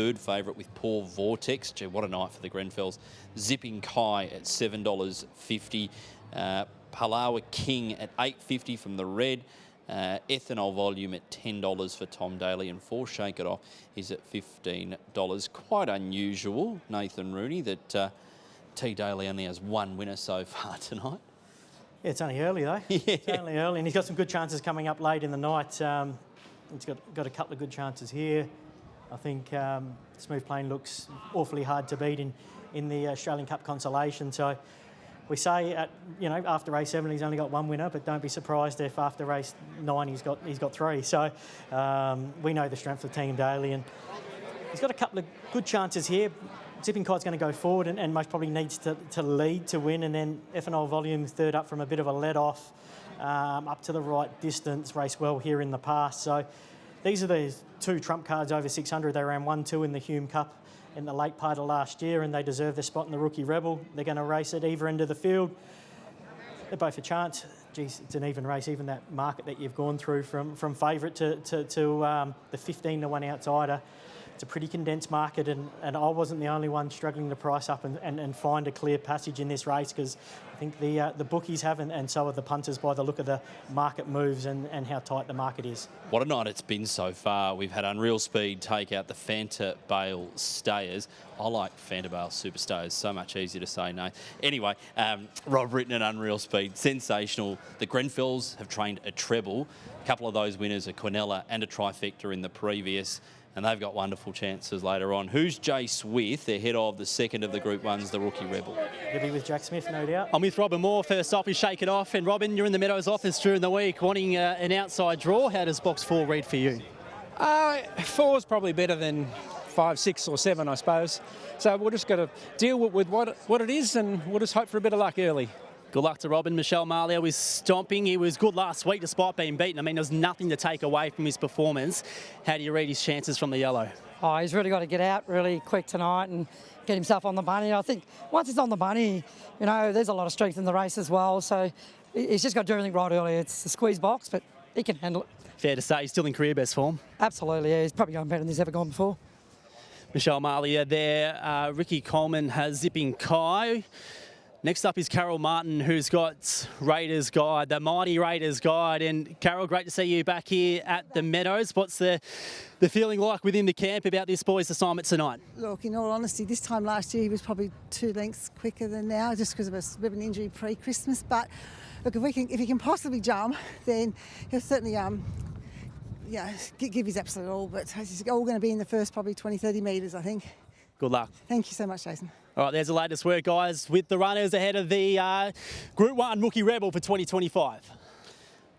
third favourite with Poor Vortex. Gee, what a night for the Grenfells. Zipping Kai at $7.50. Palawa King at $8.50 from the red. Ethanol Volume at $10 for Tom Daly, and For Shake It Off is at $15. Quite unusual, Nathan Rooney, that T Daly only has one winner so far tonight. Yeah, it's only early though. Yeah. It's only early, and he's got some good chances coming up late in the night. He's got a couple of good chances here. I think Smooth Plane looks awfully hard to beat in the Australian Cup consolation. So we say after race 7 he's only got one winner, but don't be surprised if after race 9 he's got 3. So we know the strength of Team Daly, and he's got a couple of good chances here. Zipping Kite's going to go forward and most probably needs to lead to win, and then Ethanol Volume third up from a bit of a let off, up to the right distance, raced well here in the past. So these are the two trump cards over 600. They ran 1-2 in the Hume Cup in the late part of last year, and they deserve their spot in the Rookie Rebel. They're going to race at either end of the field. They're both a chance. Geez, it's an even race. Even that market that you've gone through from favourite to the 15-1 outsider. It's a pretty condensed market, and I wasn't the only one struggling to price up and find a clear passage in this race, because I think the bookies haven't, and so are the punters by the look of the market moves and how tight the market is. What a night it's been so far. We've had Unreal Speed take out the Fanta Bale Stayers. I like Fanta Bale Super Stayers, so much easier to say no. Anyway, Rob Britton and Unreal Speed, sensational. The Grenfells have trained a treble. A couple of those winners are Quinella and a trifecta in the previous, and they've got wonderful chances later on. Who's Jace with? They're head of the second of the Group 1s, the Rookie Rebel. He'll be with Jack Smith, no doubt. I'm with Robin Moore. First up is Shake It Off. And Robin, you're in the Meadows office during the week wanting an outside draw. How does box 4 read for you? 4 is probably better than 5, 6 or 7, I suppose. So we're just got to deal with what it is, and we'll just hope for a bit of luck early. Good luck to Robin. Michelle Marlier was stomping. He was good last week despite being beaten. I mean, there's nothing to take away from his performance. How do you read his chances from the yellow? Oh, he's really got to get out really quick tonight and get himself on the bunny. I think once he's on the bunny, there's a lot of strength in the race as well. So he's just got to do everything right early. It's a squeeze box, but he can handle it. Fair to say he's still in career best form? Absolutely, yeah. He's probably going better than he's ever gone before. Michelle Marlier there. Ricky Coleman has Zipping Kai. Next up is Carol Martin, who's got Raiders Guide, the mighty Raiders Guide. And Carol, great to see you back here at the Meadows. What's the feeling like within the camp about this boy's assignment tonight? Look, in all honesty, this time last year he was probably 2 lengths quicker than now, just because of a bit of an injury pre-Christmas. But look, if he can possibly jump, then he'll certainly give his absolute all. But it's all going to be in the first probably 20, 30 metres, I think. Good luck. Thank you so much, Jason. All right, there's the latest work, guys, with the runners ahead of the Group 1 Rookie Rebel for 2025.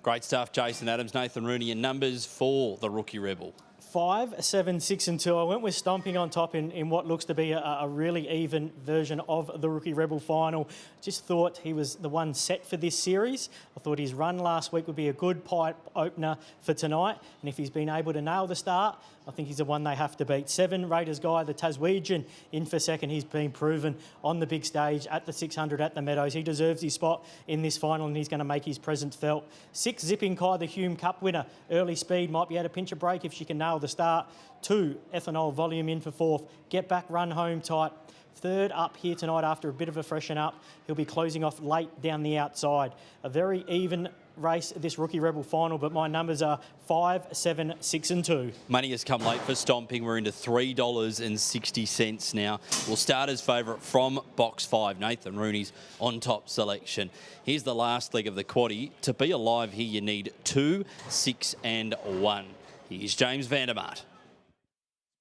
Great stuff, Jason Adams, Nathan Rooney, and numbers for the Rookie Rebel. 5, 7, 6 and 2. I went with Stomping on top in what looks to be a really even version of the Rookie Rebel final. Just thought he was the one set for this series. I thought his run last week would be a good pipe opener for tonight. And if he's been able to nail the start, I think he's the one they have to beat. 7, Raiders Guy, the Taswegian, in for second. He's been proven on the big stage at the 600 at the Meadows. He deserves his spot in this final, and he's going to make his presence felt. 6, Zipping Kai, the Hume Cup winner. Early speed, might be able to pinch a break if she can nail the start. 2, Ethanol Volume in for 4th. Get back, run home tight. 3rd up here tonight after a bit of a freshen up. He'll be closing off late down the outside. A very even race, this Rookie Rebel final, but my numbers are 5, 7, 6 and 2. Money has come late for Stomping. We're into $3.60 now. We'll start as favourite from box 5. Nathan Rooney's on top selection. Here's the last leg of the quaddie. To be alive here, you need 2, 6 and 1. Here's James Vandermart.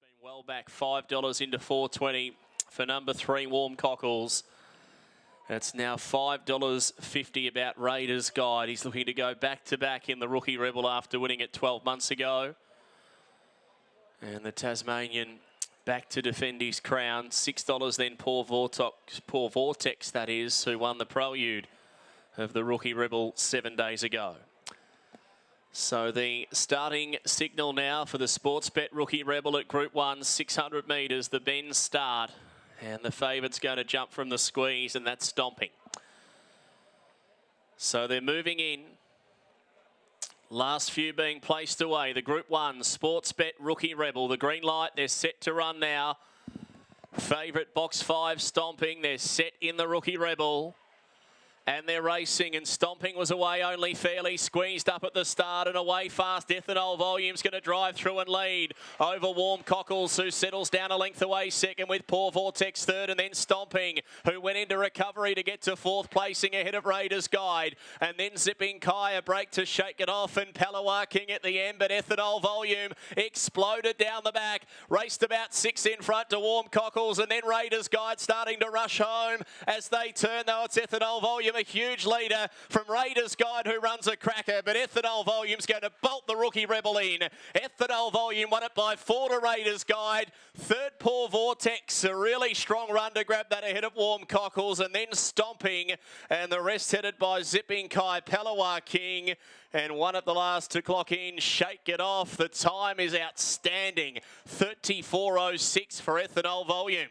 Been well back, $5 into $4.20 for number 3, Warm Cockles. It's now $5.50 about Raiders Guide. He's looking to go back-to-back in the Rookie Rebel after winning it 12 months ago. And the Tasmanian back to defend his crown. $6 then Poor Vortex, that is, who won the Prelude of the Rookie Rebel 7 days ago. So the starting signal now for the Sportsbet Rookie Rebel at Group 1, 600 metres, the bend start. And the favourite's going to jump from the squeeze, and that's Stomping. So they're moving in. Last few being placed away. The Group 1, Sportsbet Rookie Rebel. The green light, they're set to run now. Favourite Box 5 Stomping. They're set in the Rookie Rebel. And they're racing, and Stomping was away only fairly, squeezed up at the start and away fast. Ethanol Volume's going to drive through and lead over Warm Cockles, who settles down a length away second, with Poor Vortex third, and then Stomping, who went into recovery to get to fourth, placing ahead of Raiders Guide. And then Zipping Kai, a break to shake it off, and Palawa King at the end, but Ethanol Volume exploded down the back, raced about 6 in front to Warm Cockles, and then Raiders Guide starting to rush home as they turn, though it's Ethanol Volume, a huge leader from Raiders Guide, who runs a cracker, but Ethanol Volume's going to bolt the Rookie Rebel in. Ethanol Volume won it by 4 to Raiders Guide. Third, Poor Vortex, a really strong run to grab that ahead of Warm Cockles, and then Stomping, and the rest headed by Zipping Kai, Palawa King, and one at the last to clock in, Shake It Off. The time is outstanding, 34.06 for Ethanol Volume.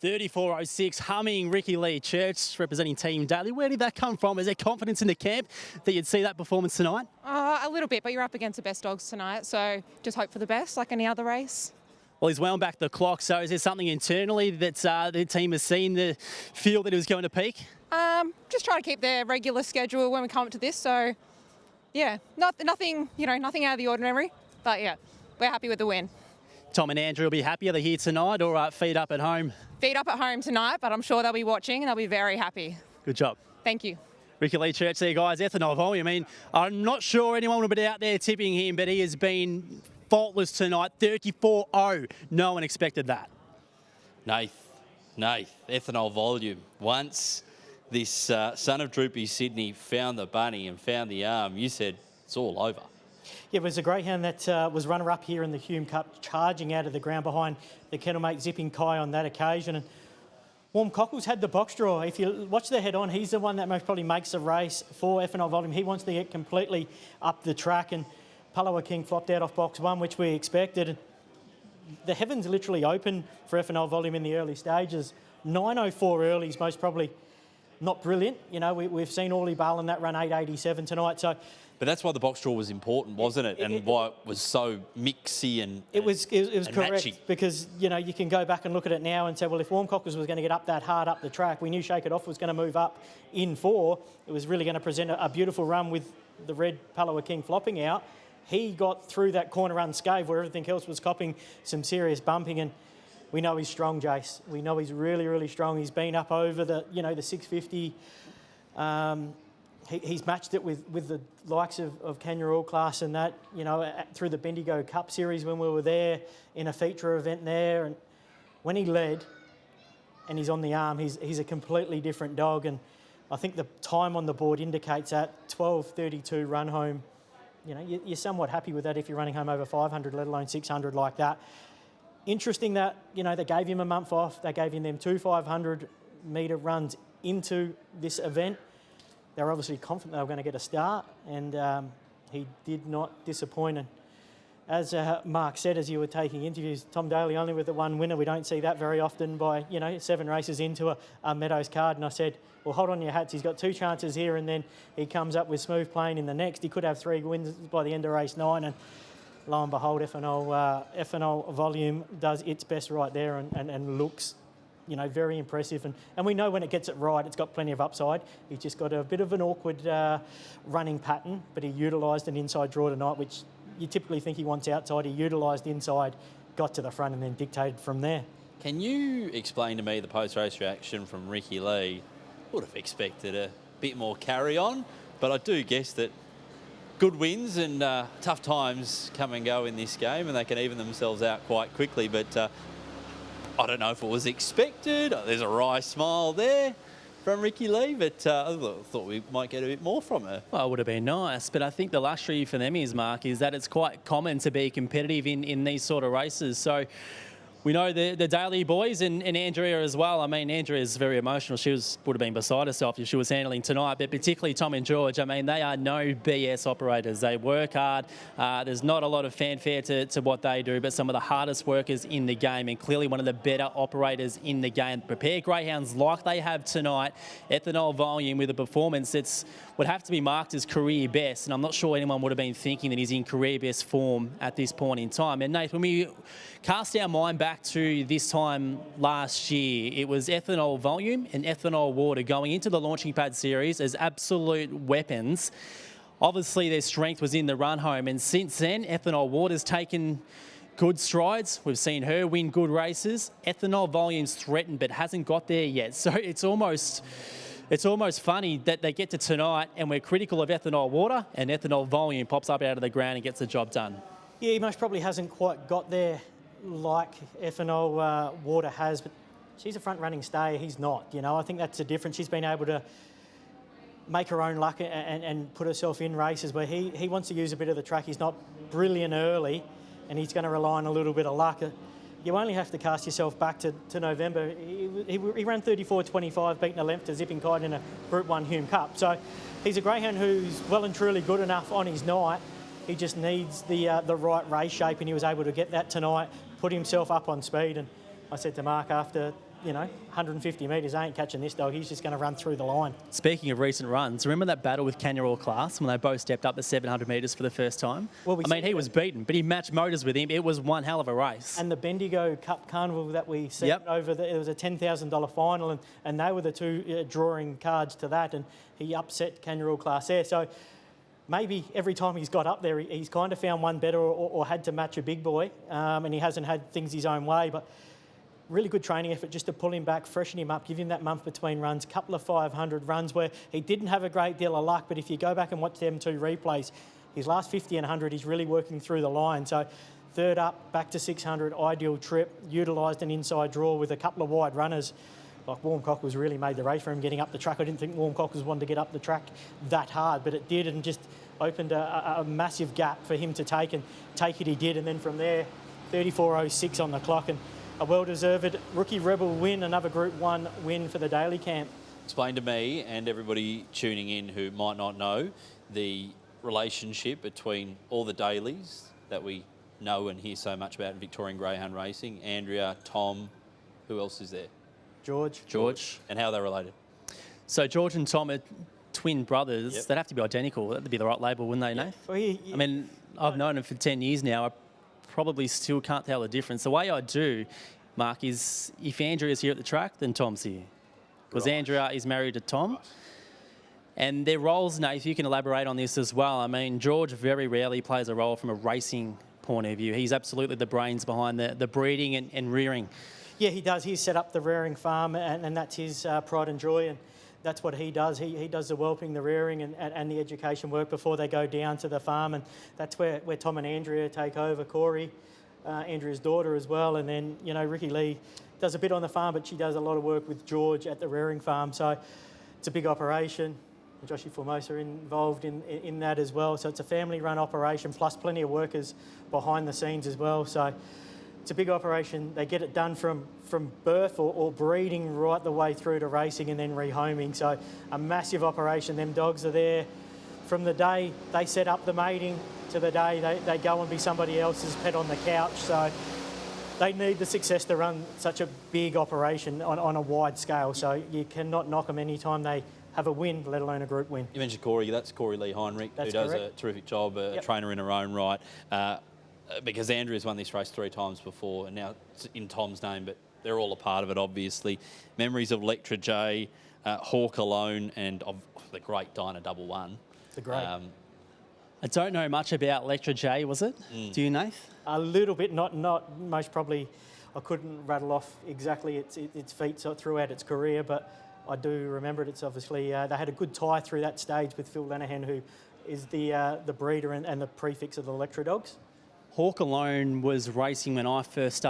34.06, humming. Ricky Lee Church representing Team Daly. Where did that come from? Is there confidence in the camp that you'd see that performance tonight? A little bit, but you're up against the best dogs tonight, so just hope for the best, like any other race. Well, he's wound back the clock, so is there something internally that the team has seen to feel that it was going to peak? Just try to keep their regular schedule when we come up to this, so yeah, nothing out of the ordinary, but yeah, we're happy with the win. Tom and Andrew will be happy. Are they here tonight or feed up at home? Feed up at home tonight, but I'm sure they'll be watching and they'll be very happy. Good job. Thank you. Ricky Lee Church there, guys. Ethanol Volume. I mean, I'm not sure anyone will be out there tipping him, but he has been faultless tonight. 34.0. No one expected that. Nath, Ethanol Volume. Once this son of Droopy Sydney found the bunny and found the arm, you said it's all over. Yeah, it was a greyhound that was runner-up here in the Hume Cup, charging out of the ground behind the kennelmate Zipping Kai on that occasion. And Warm Cockles had the box draw. If you watch the head-on, he's the one that most probably makes the race for Ethanol Volume. He wants to get completely up the track, and Palawa King flopped out off box 1, which we expected. The heavens literally opened for Ethanol Volume in the early stages. 9.04 early is most probably not brilliant. You know, we've seen Orly Bale in that run 8.87 tonight, so... But that's why the box draw was important, wasn't it? And why it was so mixy and it was correct matchy. Because, you know, you can go back and look at it now and say, well, if Warm Cockles was going to get up that hard up the track, we knew Shake It Off was going to move up in 4. It was really going to present a beautiful run with the red Palawa King flopping out. He got through that corner unscathed where everything else was copping some serious bumping, and we know he's strong, Jace. We know he's really, really strong. He's been up over the 650. He's matched it with the likes of Kangaroo Class and that, you know, through the Bendigo Cup Series when we were there in a feature event there. And when he led and he's on the arm, he's a completely different dog. And I think the time on the board indicates that 12.32 run home. You know, you're somewhat happy with that if you're running home over 500, let alone 600 like that. Interesting that, you know, they gave him a month off. They gave him them 2 500-metre runs into this event. They were obviously confident they were going to get a start, and he did not disappoint. And as Mark said, as you were taking interviews, Tom Daly only with the one winner. We don't see that very often by, 7 races into a Meadows card. And I said, well, hold on your hats. He's got 2 chances here, and then he comes up with smooth playing in the next. He could have 3 wins by the end of race 9, and lo and behold, Ethanol Volume does its best right there and looks, very impressive. And we know when it gets it right, it's got plenty of upside. He's just got a bit of an awkward running pattern, but he utilised an inside draw tonight, which you typically think he wants outside. He utilised inside, got to the front, and then dictated from there. Can you explain to me the post-race reaction from Ricky Lee? Would have expected a bit more carry-on, but I do guess that good wins and tough times come and go in this game, and they can even themselves out quite quickly. But I don't know if it was expected. There's a wry smile there from Ricky Lee, but I thought we might get a bit more from her. Well, it would have been nice, but I think the luxury for them is, Mark, is that it's quite common to be competitive in these sort of races. So We know the Daly boys and Andrea as well. I mean, Andrea is very emotional. She would have been beside herself if she was handling tonight, but particularly Tom and George. I mean, they are no BS operators. They work hard. There's not a lot of fanfare to what they do, but some of the hardest workers in the game, and clearly one of the better operators in the game. Prepare greyhounds like they have tonight. Ethanol volume with a performance that's would have to be marked as career best, and I'm not sure anyone would have been thinking that he's in career best form at this point in time. And Nate, when we cast our mind back to this time last year, it was Ethanol volume and Ethanol water going into the launching pad series as absolute weapons. Obviously, their strength was in the run home, and since then, Ethanol water's taken good strides. We've seen her win good races. Ethanol volume's threatened, but hasn't got there yet. So it's almost funny that they get to tonight and we're critical of Ethanol water, and Ethanol volume pops up out of the ground and gets the job done. Yeah, he most probably hasn't quite got there like Ethanol water has, but she's a front-running stayer. He's not, you know. I think that's the difference. She's been able to make her own luck and put herself in races where he wants to use a bit of the track. He's not brilliant early, and he's going to rely on a little bit of luck. You only have to cast yourself back to November. He ran 34.25, beating a length to Zipping Kite in a Group 1 Hume Cup. So he's a greyhound who's well and truly good enough on his night. He just needs the right race shape, and he was able to get that tonight, put himself up on speed. And I said to Mark after, 150 metres, I ain't catching this dog. He's just going to run through the line. Speaking of recent runs, remember that battle with Kangaroo Class when they both stepped up the 700 metres for the first time? Well, he was beaten, but he matched motors with him. It was one hell of a race. And the Bendigo Cup Carnival that we sent over, it was a $10,000 final, and they were the two drawing cards to that, and he upset Kangaroo Class there. So maybe every time he's got up there, he's kind of found one better or had to match a big boy, and he hasn't had things his own way. But really good training effort just to pull him back, freshen him up, give him that month between runs, couple of 500 runs where he didn't have a great deal of luck, but if you go back and watch them two replays, his last 50 and 100, he's really working through the line. So third up, back to 600, ideal trip, utilised an inside draw with a couple of wide runners. Like Warm Cockles really made the race for him getting up the track. I didn't think Warm Cockles wanted to get up the track that hard, but it did, and just opened a massive gap for him to take, and take it he did. And then from there, 34.06 on the clock, and a well-deserved Rookie Rebel win, another Group 1 win for the Daly camp. Explain to me and everybody tuning in who might not know the relationship between all the Dailies that we know and hear so much about in Victorian greyhound racing. Andrea, Tom, who else is there? George. And how are they related? So George and Tom are twin brothers. Yep. They'd have to be identical. That'd be the right label, wouldn't they, Nath? Well, I mean, I've known them for 10 years now. I probably still can't tell the difference. The way I do, Mark, is if Andrea's here at the track, then Tom's here. Because Andrea is married to Tom. And their roles, Nath, you can elaborate on this as well. I mean, George very rarely plays a role from a racing point of view. He's absolutely the brains behind the breeding and rearing. Yeah, he does. He's set up the rearing farm, and that's his pride and joy, and that's what he does. He does the whelping, the rearing, and the education work before they go down to the farm, and that's where Tom and Andrea take over. Corey, Andrea's daughter as well, and then, Ricky Lee does a bit on the farm, but she does a lot of work with George at the rearing farm, so it's a big operation. Joshy Formosa involved in that as well, so it's a family-run operation, plus plenty of workers behind the scenes as well, so it's a big operation. They get it done from birth or breeding right the way through to racing and then rehoming. So a massive operation. Them dogs are there from the day they set up the mating to the day they go and be somebody else's pet on the couch. So they need the success to run such a big operation on a wide scale. So you cannot knock them anytime they have a win, let alone a group win. You mentioned Corey. That's Corey Lee Heinrich, who does a terrific job, a trainer in her own right. Because Andrea's won this race 3 times before, and now it's in Tom's name, but they're all a part of it, obviously. Memories of Electra J, Hawk Alone, and of the great Dinah Double One. The great. I don't know much about Electra J, was it? Do you, Nath? A little bit, not most probably. I couldn't rattle off exactly its feats throughout its career, but I do remember it. It's obviously, they had a good tie through that stage with Phil Lenihan, who is the breeder and the prefix of the Electra dogs. Hawk Alone was racing when I first started